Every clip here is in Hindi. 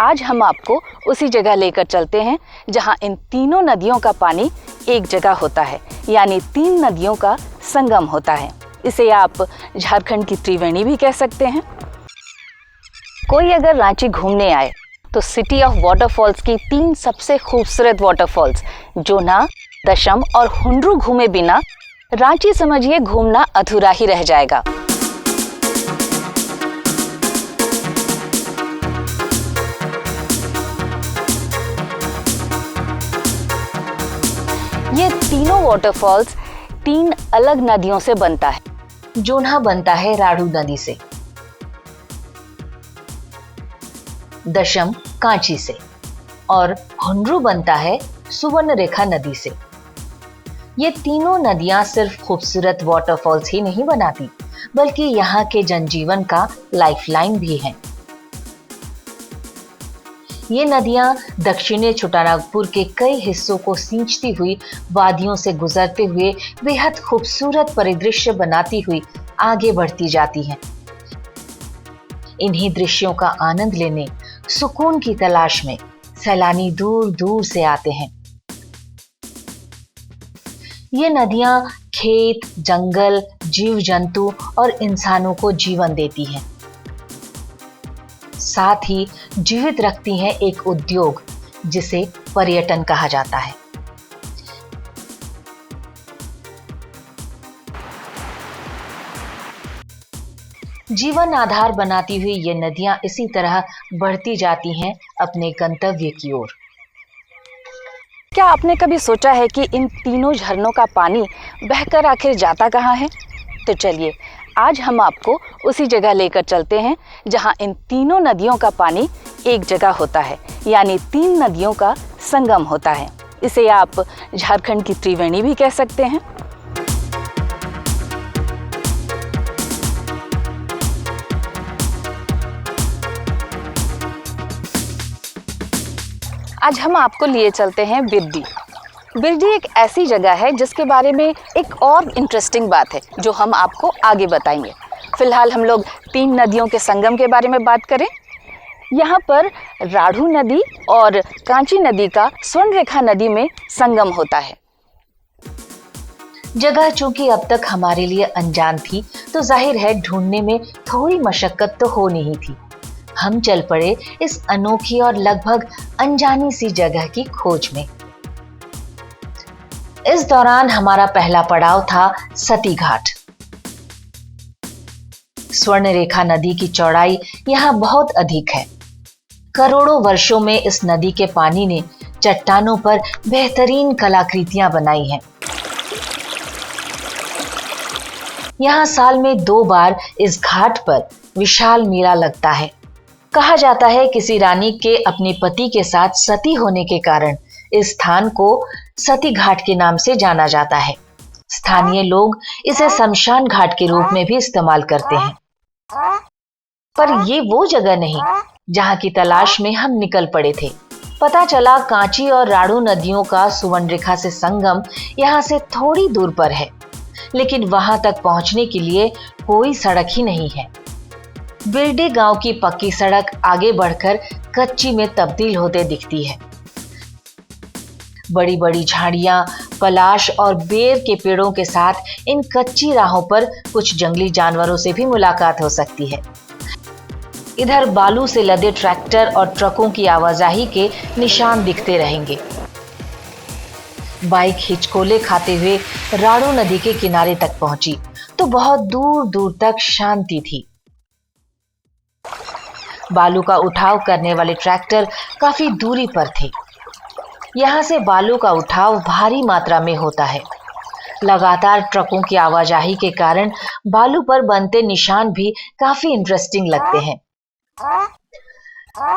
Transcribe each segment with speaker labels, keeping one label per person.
Speaker 1: आज हम आपको उसी जगह लेकर चलते हैं जहां इन तीनों नदियों का पानी एक जगह होता है, यानी 3 नदियों का संगम होता है। इसे आप झारखंड की त्रिवेणी भी कह सकते हैं। कोई अगर रांची घूमने आए तो सिटी ऑफ वाटरफॉल्स की 3 सबसे खूबसूरत वाटरफॉल्स जोना, दशम और हुंड्रू घूमे बिना रांची समझिए घूमना अधूरा ही रह जाएगा। ये तीनों वाटरफॉल्स 3 अलग नदियों से बनता है।
Speaker 2: जोन्हा बनता है राढ़ू नदी से, दशम कांची से और हुंड्रू बनता है सुवर्णरेखा नदी से। ये तीनों नदियां सिर्फ खूबसूरत वाटरफॉल्स ही नहीं बनाती, बल्कि यहाँ के जनजीवन का लाइफलाइन भी हैं। ये नदियां दक्षिणी छोटानागपुर के कई हिस्सों को सींचती हुई वादियों से गुजरते हुए बेहद खूबसूरत परिदृश्य बनाती हुई आगे बढ़ती जाती हैं। इन्हीं दृश्यों का आनंद लेने सुकून की तलाश में सैलानी दूर दूर से आते हैं। ये नदियां खेत, जंगल, जीव जंतु और इंसानों को जीवन देती हैं। साथ ही जीवित रखती हैं एक उद्योग जिसे पर्यटन कहा जाता है। जीवन आधार बनाती हुई ये नदियां इसी तरह बढ़ती जाती हैं अपने गंतव्य की ओर।
Speaker 1: क्या आपने कभी सोचा है कि इन तीनों झरनों का पानी बहकर आखिर जाता कहाँ है? तो चलिए आज हम आपको उसी जगह लेकर चलते हैं जहां इन तीनों नदियों का पानी एक जगह होता है, यानी 3 नदियों का संगम होता है। इसे आप झारखंड की त्रिवेणी भी कह सकते हैं। आज हम आपको लिए चलते हैं बिरडी। बिरडी एक ऐसी जगह है जिसके बारे में एक और इंटरेस्टिंग बात है जो हम आपको आगे बताएंगे। फिलहाल हम लोग 3 नदियों के संगम के बारे में बात करें। यहाँ पर राढ़ू नदी और कांची नदी का स्वर्णरेखा नदी में संगम होता है।
Speaker 2: जगह चूंकि अब तक हमारे लिए अनजान थी, तो जाहिर है ढूंढने में थोड़ी मशक्कत तो होनी ही थी। हम चल पड़े इस अनोखी और लगभग अनजानी सी जगह की खोज में। इस दौरान हमारा पहला पड़ाव था सती घाट। स्वर्णरेखा नदी की चौड़ाई यहाँ बहुत अधिक है। करोड़ों वर्षों में इस नदी के पानी ने चट्टानों पर बेहतरीन कलाकृतियां बनाई हैं। यहाँ साल में 2 बार इस घाट पर विशाल मेला लगता है। कहा जाता है किसी रानी के अपने पति के साथ सती होने के कारण इस स्थान को सती घाट के नाम से जाना जाता है। स्थानीय लोग इसे शमशान घाट के रूप में भी इस्तेमाल करते हैं। पर ये वो जगह नहीं जहां की तलाश में हम निकल पड़े थे। पता चला कांची और राढ़ू नदियों का सुवर्णरेखा से संगम यहाँ से थोड़ी दूर पर है, लेकिन वहां तक पहुंचने के लिए कोई सड़क ही नहीं है। बिरडी गांव की पक्की सड़क आगे बढ़कर कच्ची में तब्दील होते दिखती है। बड़ी बड़ी झाड़ियां, पलाश और बेर के पेड़ों के साथ इन कच्ची राहों पर कुछ जंगली जानवरों से भी मुलाकात हो सकती है। इधर बालू से लदे ट्रैक्टर और ट्रकों की आवाजाही के निशान दिखते रहेंगे। बाइक हिचकोले खाते हुए राढ़ू नदी के किनारे तक पहुंची तो बहुत दूर दूर तक शांति थी। बालू का उठाव करने वाले ट्रैक्टर काफी दूरी पर थे। यहाँ से बालू का उठाव भारी मात्रा में होता है। लगातार ट्रकों की आवाजाही के कारण बालू पर बनते निशान भी काफी इंटरेस्टिंग लगते हैं।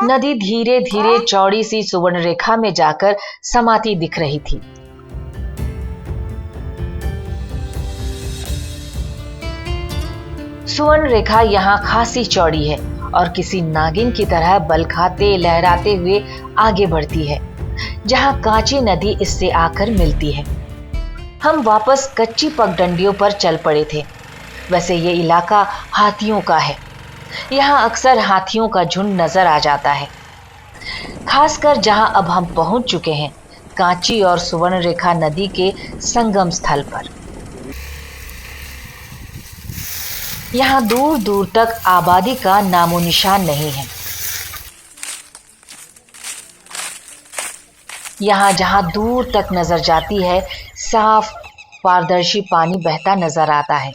Speaker 2: नदी धीरे धीरे चौड़ी सी सुवर्णरेखा में जाकर समाती दिख रही थी। सुवर्णरेखा यहाँ खासी चौड़ी है और किसी नागिन की तरह बल खाते लहराते हुए आगे बढ़ती है, जहां कांची नदी इससे आकर मिलती है। हम वापस कच्ची पगडंडियों पर चल पड़े थे। वैसे ये इलाका हाथियों का है। यहाँ अक्सर हाथियों का झुंड नजर आ जाता है। खासकर जहां अब हम पहुंच चुके हैं, कांची और सुवर्णरेखा नदी के संगम स्थल पर। यहां दूर दूर तक आबादी का नामो निशान नहीं है। यहां जहां दूर तक नजर जाती है, साफ पारदर्शी पानी बहता नजर आता है।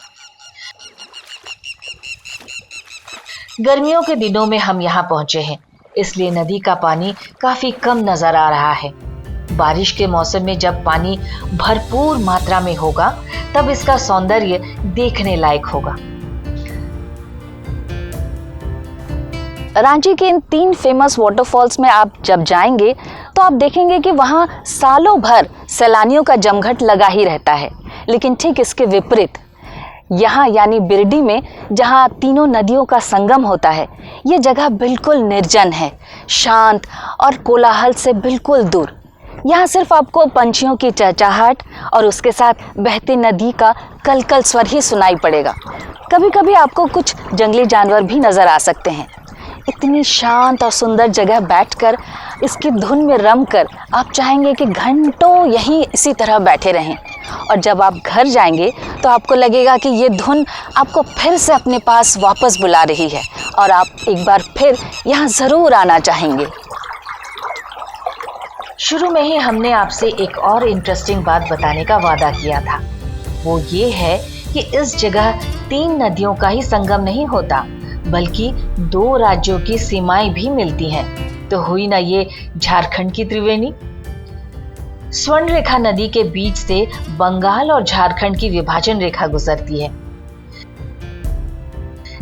Speaker 2: गर्मियों के दिनों में हम यहां पहुंचे हैं, इसलिए नदी का पानी काफी कम नजर आ रहा है। बारिश के मौसम में जब पानी भरपूर मात्रा में होगा, तब इसका सौंदर्य देखने लायक होगा।
Speaker 1: रांची के इन 3 फेमस वाटरफॉल्स में आप जब जाएंगे तो आप देखेंगे कि वहाँ सालों भर सैलानियों का जमघट लगा ही रहता है। लेकिन ठीक इसके विपरीत यहाँ यानी बिरडी में, जहाँ तीनों नदियों का संगम होता है, ये जगह बिल्कुल निर्जन है, शांत और कोलाहल से बिल्कुल दूर। यहाँ सिर्फ आपको पंछियों की चहचहाहट और उसके साथ बहती नदी का कलकल स्वर ही सुनाई पड़ेगा। कभी कभी आपको कुछ जंगली जानवर भी नजर आ सकते हैं। इतनी शांत और सुंदर जगह बैठकर इसकी धुन में रमकर आप चाहेंगे कि घंटों यहीं इसी तरह बैठे रहें। और जब आप घर जाएंगे तो आपको लगेगा कि ये धुन आपको फिर से अपने पास वापस बुला रही है और आप एक बार फिर यहाँ ज़रूर आना चाहेंगे।
Speaker 2: शुरू में ही हमने आपसे एक और इंटरेस्टिंग बात बताने का वादा किया था। वो ये है कि इस जगह 3 नदियों का ही संगम नहीं होता, बल्कि 2 राज्यों की सीमाएं भी मिलती हैं। तो हुई ना ये झारखंड की त्रिवेणी। स्वर्णरेखा नदी के बीच से बंगाल और झारखंड की विभाजन रेखा गुजरती है।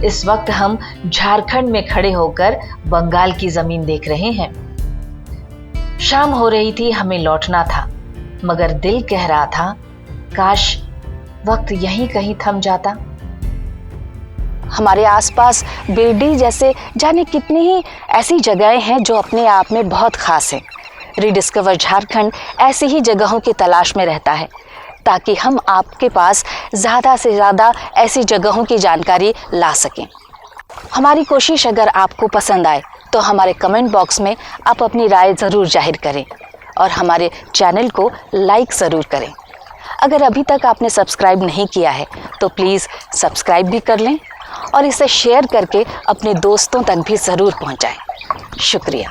Speaker 2: इस वक्त हम झारखंड में खड़े होकर बंगाल की जमीन देख रहे हैं। शाम हो रही थी, हमें लौटना था, मगर दिल कह रहा था काश वक्त यहीं कहीं थम जाता।
Speaker 1: हमारे आसपास बिरडी जैसे जाने कितनी ही ऐसी जगहें हैं जो अपने आप में बहुत खास हैं। रीडिस्कवर झारखंड ऐसी ही जगहों की तलाश में रहता है ताकि हम आपके पास ज़्यादा से ज़्यादा ऐसी जगहों की जानकारी ला सकें। हमारी कोशिश अगर आपको पसंद आए तो हमारे कमेंट बॉक्स में आप अपनी राय ज़रूर जाहिर करें और हमारे चैनल को लाइक ज़रूर करें। अगर अभी तक आपने सब्सक्राइब नहीं किया है तो प्लीज़ सब्सक्राइब भी कर लें और इसे शेयर करके अपने दोस्तों तक भी ज़रूर पहुंचाएं। शुक्रिया।